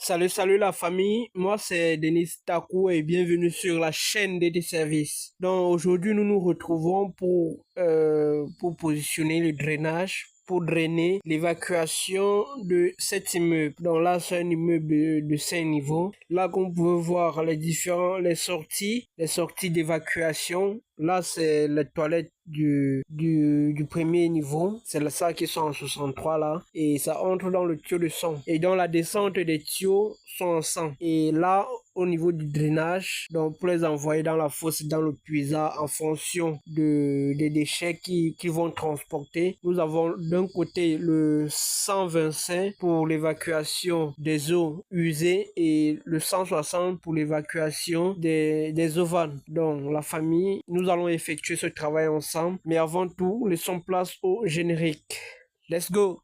Salut la famille, moi c'est Denis Takou et bienvenue sur la chaîne DT Services. Donc aujourd'hui nous nous retrouvons pour positionner le drainage, pour drainer l'évacuation de cet immeuble. Donc là c'est un immeuble de 5 niveaux. Là qu'on peut voir les sorties d'évacuation. Là c'est les toilettes du premier niveau, c'est ça qui sont en 63 là, et ça entre dans le tuyau de son. Et dans la descente des tuyaux sont en 100. Et là, au niveau du drainage, donc pour les envoyer dans la fosse, dans le puisard en fonction des déchets qui vont transporter. Nous avons d'un côté le 125 pour l'évacuation des eaux usées et le 160 pour l'évacuation des eaux vannes. Donc la famille, nous allons effectuer ce travail ensemble, mais avant tout, laissons place au générique. Let's go!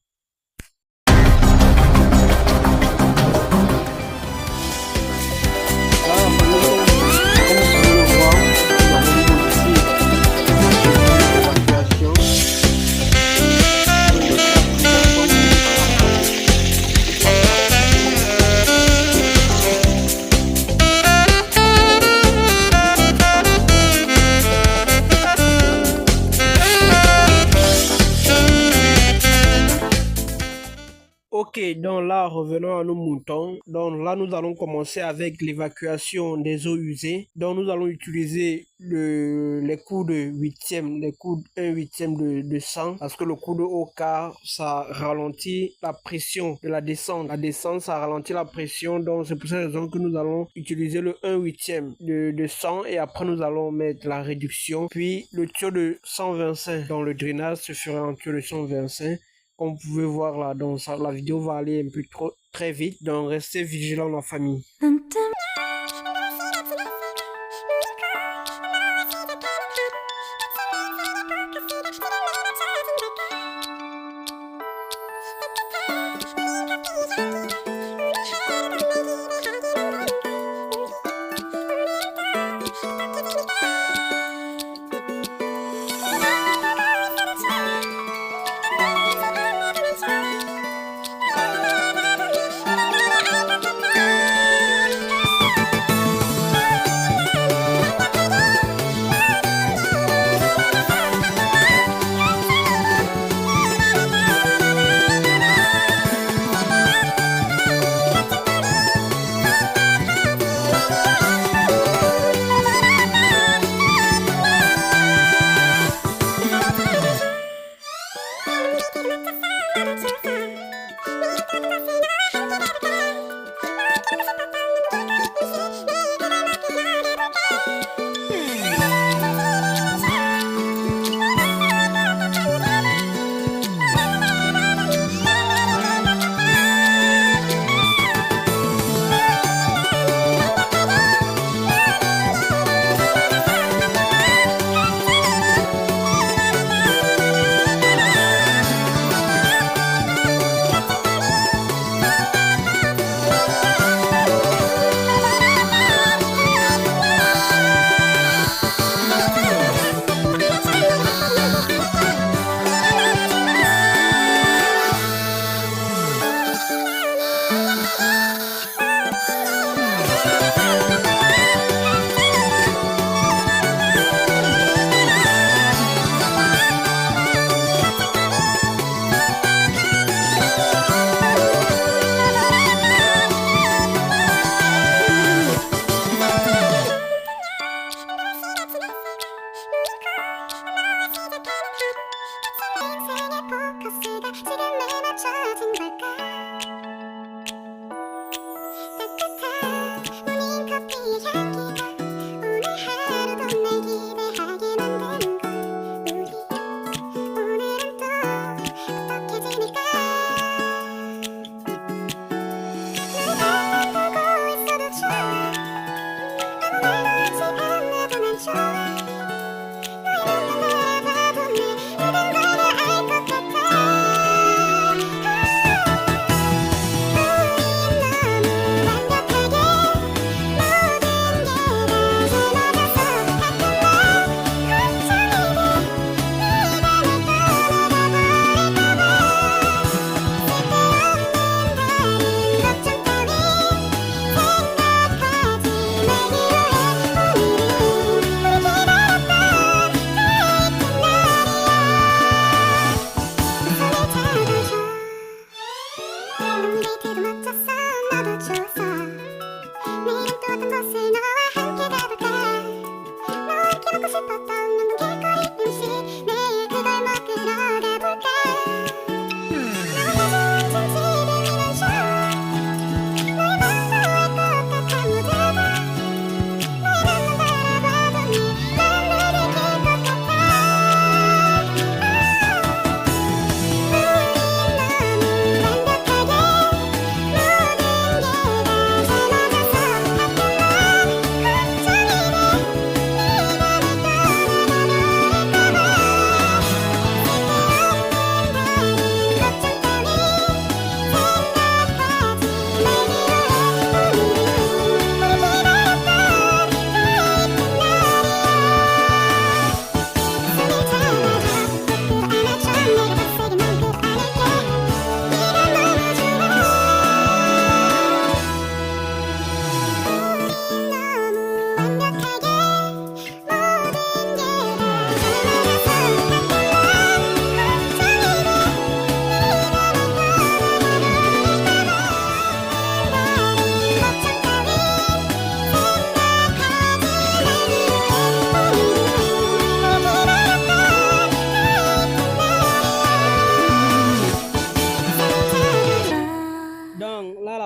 Ok, donc là, revenons à nos moutons. Donc là, nous allons commencer avec l'évacuation des eaux usées. Donc nous allons utiliser les coups de huitième, les coups 1/8 de 100, parce que le coup de haut quart, ça ralentit la pression de la descente. La descente, ça ralentit la pression. Donc c'est pour cette raison que nous allons utiliser le 1/8 de 100 et après nous allons mettre la réduction. Puis le tuyau de 125. Donc le drainage se fera en tuyau de 125. Comme vous pouvez voir là, donc la vidéo va aller un peu très vite, donc restez vigilants la famille.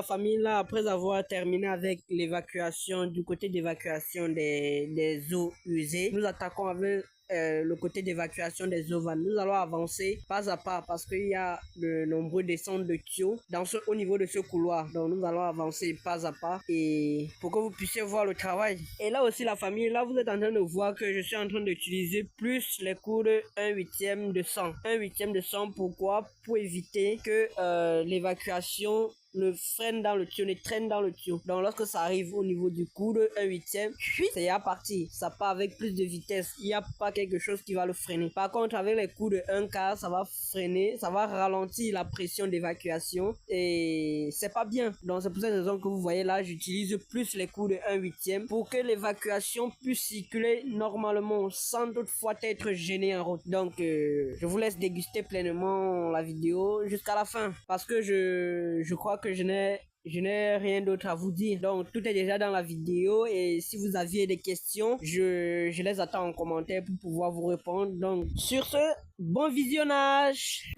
famille là, après avoir terminé avec l'évacuation, du côté d'évacuation des eaux usées, nous attaquons avec le côté d'évacuation des eaux vannes. Nous allons avancer pas à pas parce qu'il y a de nombreux descentes de tuyaux au niveau de ce couloir. Donc nous allons avancer pas à pas et pour que vous puissiez voir le travail. Et là aussi la famille, là vous êtes en train de voir que je suis en train d'utiliser plus les coups de 1/8 de 100. 1/8 de 100, pourquoi? Pour éviter que l'évacuation ne freine dans le tuyau, ne traîne dans le tuyau. Donc lorsque ça arrive au niveau du coup de 1/8, c'est à partir. Ça part avec plus de vitesse. Il n'y a pas quelque chose qui va le freiner. Par contre, avec les coups de 1/4, ça va freiner, ça va ralentir la pression d'évacuation et c'est pas bien. Donc c'est pour cette raison que vous voyez là, j'utilise plus les coups de 1/8 pour que l'évacuation puisse circuler normalement sans toutefois être gênée en route. Donc je vous laisse déguster pleinement la vidéo jusqu'à la fin parce que je crois que je n'ai rien d'autre à vous dire. Donc tout est déjà dans la vidéo et si vous aviez des questions, je les attends en commentaire pour pouvoir vous répondre. Donc sur ce, bon visionnage.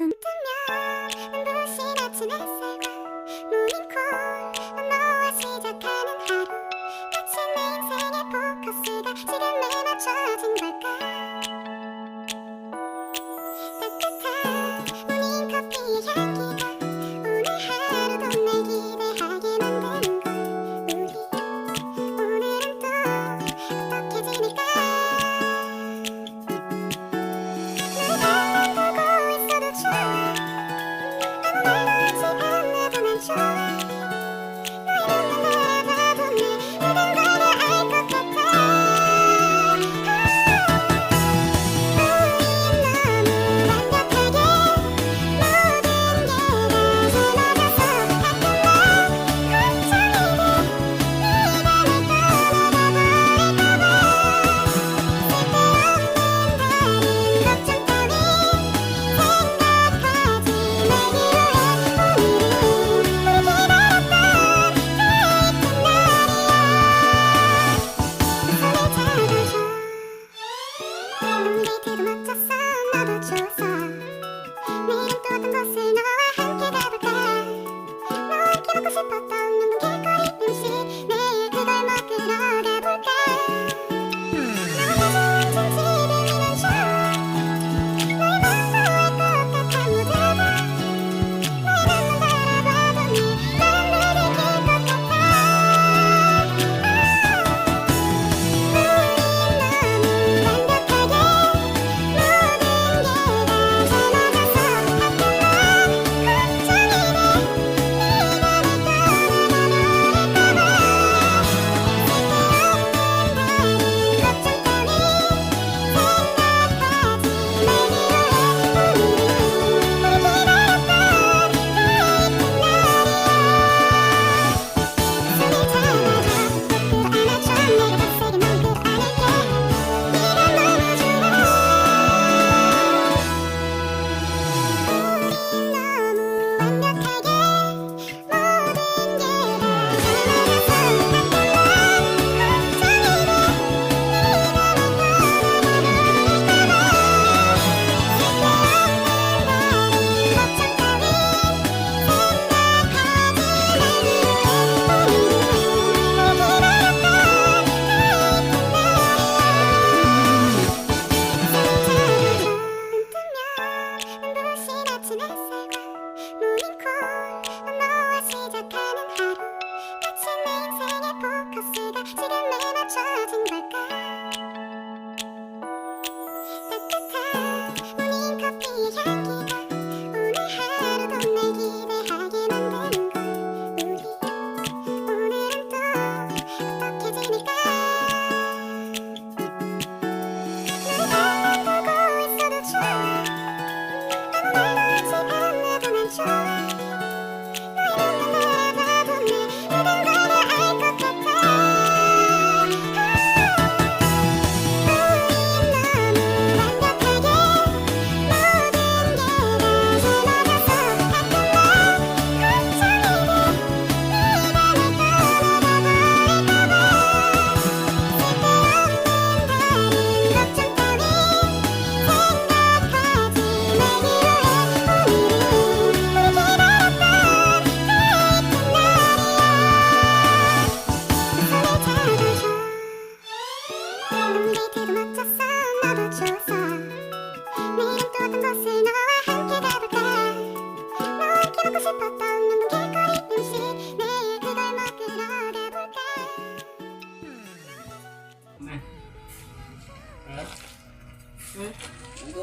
Oui,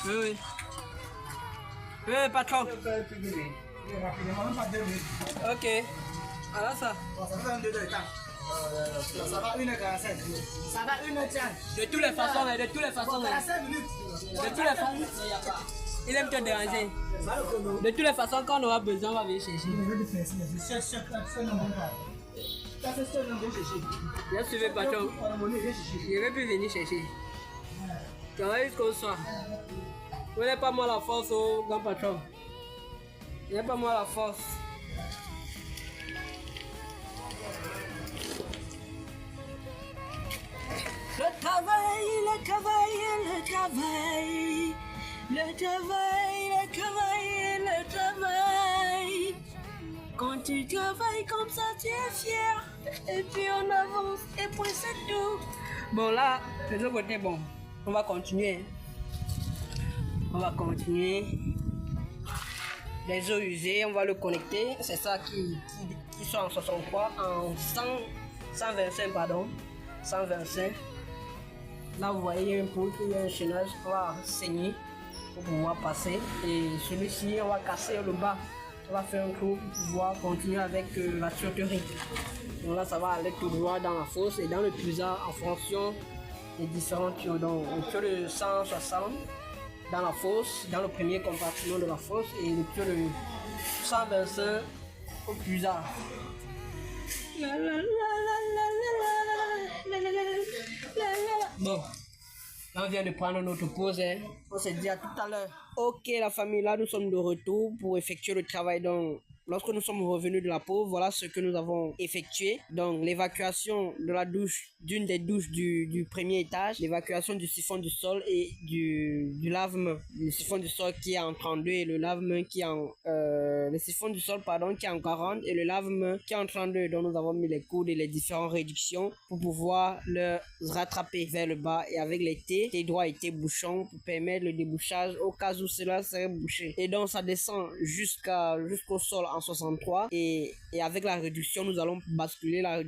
oui. Oui, patron. Ok. Alors ça. Ça va 1h45. Ça va 1h15. De toutes les façons, de toutes les façons. 45 minutes. De toutes les façons. Il aime te déranger. De toutes les façons, quand on aura besoin, on va venir chercher. Bien suivi, patron. Je ne vais plus venir chercher. Tu vas jusqu'au soir. Vous n'avez pas moi la force, au grand patron. Vous n'avez pas moi la force. Le travail, le travail, le travail. Le travail, le travail, le travail. Quand tu travailles comme ça, tu es fier. Et puis on avance, et puis c'est tout. Bon là, de l'autre côté, bon, on va continuer. On va continuer. Les eaux usées, on va le connecter. C'est ça qui sont en 63, en 125, pardon. 125. Là, vous voyez, il y a un poutre, il y a un chaînage. On va saigner pour pouvoir passer. Et celui-ci, on va casser le bas. On va faire un trou pour pouvoir continuer avec la tuyauterie. Donc là, ça va aller tout droit dans la fosse et dans le puisard en fonction des différents tuyaux. Donc, le tuyau de 160 dans la fosse, dans le premier compartiment de la fosse, et le tuyau de 125 au puisard. Bon, là on vient de prendre notre pause, hein. On se dit à tout à l'heure. Ok la famille, là nous sommes de retour pour effectuer le travail. Donc lorsque nous sommes revenus de la pause, voilà ce que nous avons effectué. Donc l'évacuation de la douche, d'une des douches du premier étage, l'évacuation du siphon du sol et du lave-main. Le siphon du sol qui est en 32 et le lave-main qui est en... le siphon du sol, pardon, qui est en 40 et le lave-main qui est en 32. Donc nous avons mis les coudes et les différentes réductions pour pouvoir le rattraper vers le bas. Et avec les T droits et T bouchons pour permettre le débouchage au cas où cela serait bouché. Et donc ça descend jusqu'au sol en 63 et avec la réduction nous allons basculer en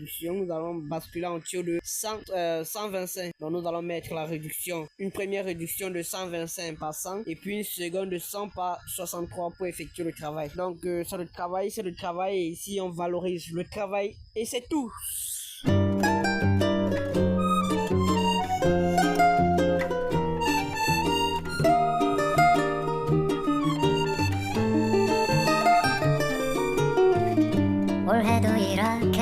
tuyau de 125. Donc nous allons mettre la réduction, une première réduction de 125 par 100 et puis une seconde de 100 par 63 pour effectuer le travail. Donc c'est le travail et ici on valorise le travail et c'est tout. 올해도 이렇게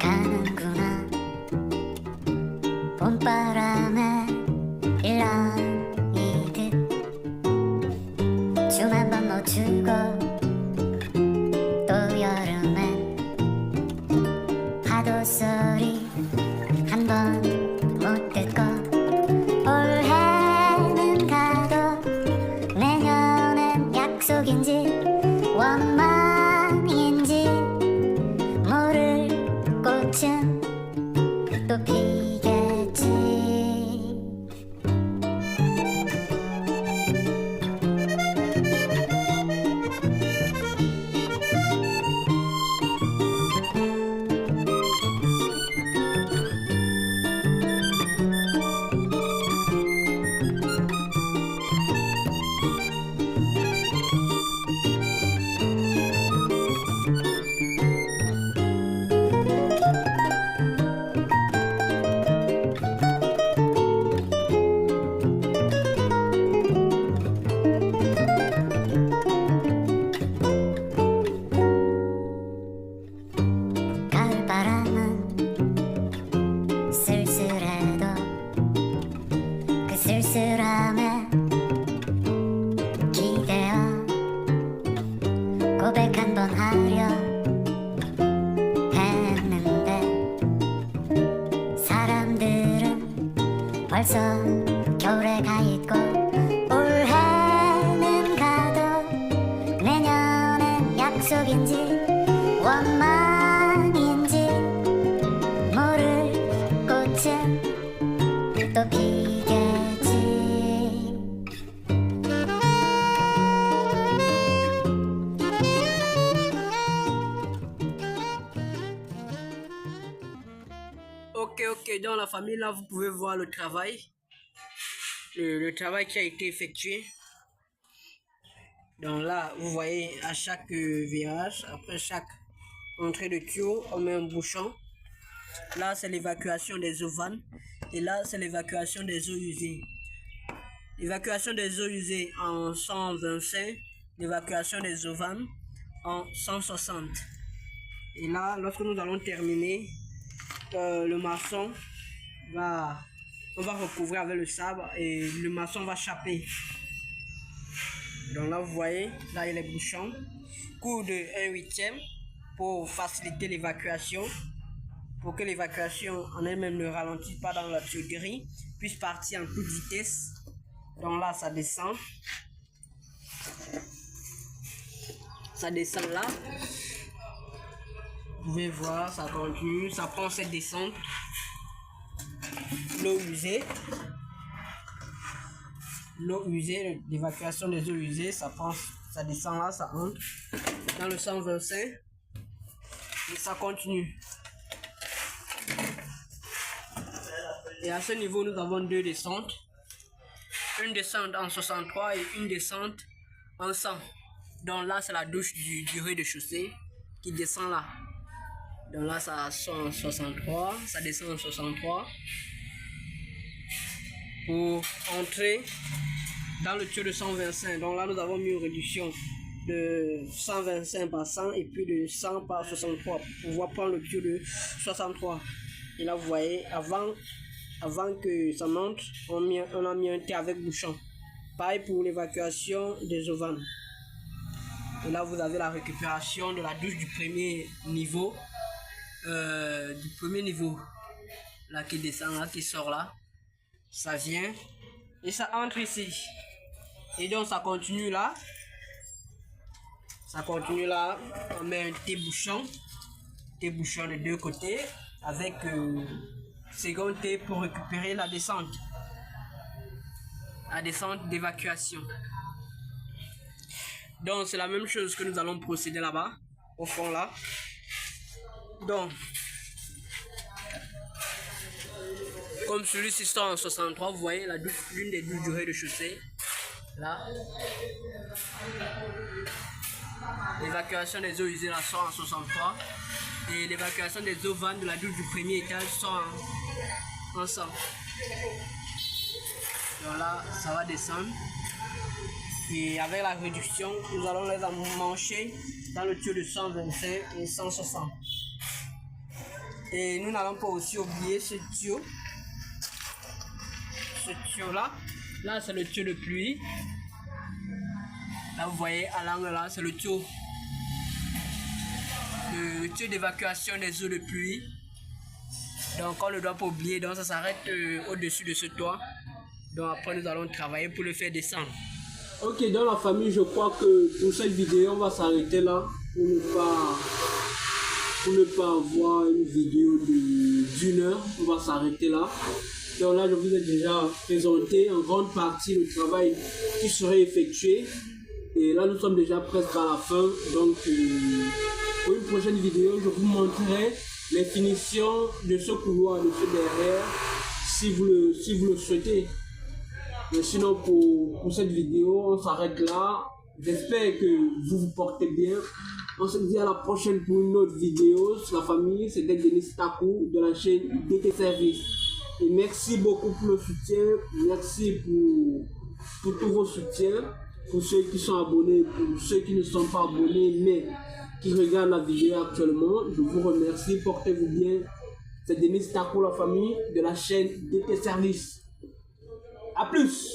가는구나. 봄바람에 일렁이듯 춤 한 번 못 추고 또 여름엔 파도 소리 한 번 못 듣고 올해는 가도 내년엔 약속인지 원망인지 모를 꽃은 또 피겠지. 가을바람은 쓸쓸해도 그 쓸쓸함에 기대어 고백 한 번 하려 했는데 사람들은 벌써 겨울에 가 있고 올해는 가도 내년엔 약속인지 원망인지 모를 꽃은 또 피겠지. Ok, Ok, dans la famille, là, vous pouvez voir le travail. Le travail qui a été effectué. Donc là, vous voyez, à chaque virage, après chaque entrée de tuyau, on met un bouchon. Là, c'est l'évacuation des eaux vannes. Et là, c'est l'évacuation des eaux usées. L'évacuation des eaux usées en 125. L'évacuation des eaux vannes en 160. Et là, lorsque nous allons terminer, le maçon on va recouvrir avec le sabre et le maçon va chaper. Donc là, vous voyez, là il y a les bouchons. Coup de 1/8 pour faciliter l'évacuation, pour que l'évacuation en elle-même ne ralentisse pas dans la tuyauterie, puisse partir en toute vitesse. Donc là, ça descend. Ça descend là. Vous pouvez voir, ça continue, ça prend cette descente. L'eau usée, l'évacuation des eaux usées, ça descend là, ça entre dans le 125 et ça continue. Et à ce niveau, nous avons deux descentes. Une descente en 63 et une descente en 100. Donc là, c'est la douche du rez-de-chaussée qui descend là. Donc là, ça sort en 63, ça descend en 63. Pour entrer dans le tuyau de 125. Donc là, nous avons mis une réduction de 125 par 100 et puis de 100 par 63 pour pouvoir prendre le tuyau de 63. Et là, vous voyez, avant que ça monte, on a mis un thé avec bouchon. Pareil pour l'évacuation des eaux vannes. Et là, vous avez la récupération de la douche du premier niveau. Là qui descend, là qui sort là. Ça vient et ça entre ici. Et donc ça continue là. On met un T-bouchon de deux côtés avec second T pour récupérer la descente d'évacuation. Donc c'est la même chose que nous allons procéder là-bas, au fond là. Donc comme celui-ci sort en 63, vous voyez l'une des douches du rez-de-chaussée. Là. L'évacuation des eaux usées là sort en 63. Et l'évacuation des eaux vannes de la douche du premier étage sort en 100. Donc là, ça va descendre. Et avec la réduction, nous allons les emmancher dans le tuyau de 125 et 160. Et nous n'allons pas aussi oublier ce tuyau. Là c'est le tuyau de pluie. Là vous voyez à l'angle là c'est le tuyau d'évacuation des eaux de pluie. Donc on ne doit pas oublier, donc ça s'arrête au-dessus de ce toit. Donc après nous allons travailler pour le faire descendre. Ok, dans la famille, je crois que pour cette vidéo on va s'arrêter là pour ne pas avoir une vidéo d'1 heure. On va s'arrêter là. Donc là, je vous ai déjà présenté en grande partie le travail qui serait effectué. Et là, nous sommes déjà presque à la fin. Donc, pour une prochaine vidéo, je vous montrerai les finitions de ce couloir, de ce derrière, si vous le souhaitez. Mais sinon, pour cette vidéo, on s'arrête là. J'espère que vous vous portez bien. On se dit à la prochaine pour une autre vidéo sur la famille. C'était Denis Takou de la chaîne DT Service. Et merci beaucoup pour le soutien, merci pour tous vos soutiens, pour ceux qui sont abonnés, pour ceux qui ne sont pas abonnés mais qui regardent la vidéo actuellement. Je vous remercie, portez-vous bien. C'est Denis Takou, la famille de la chaîne DT Service. A plus!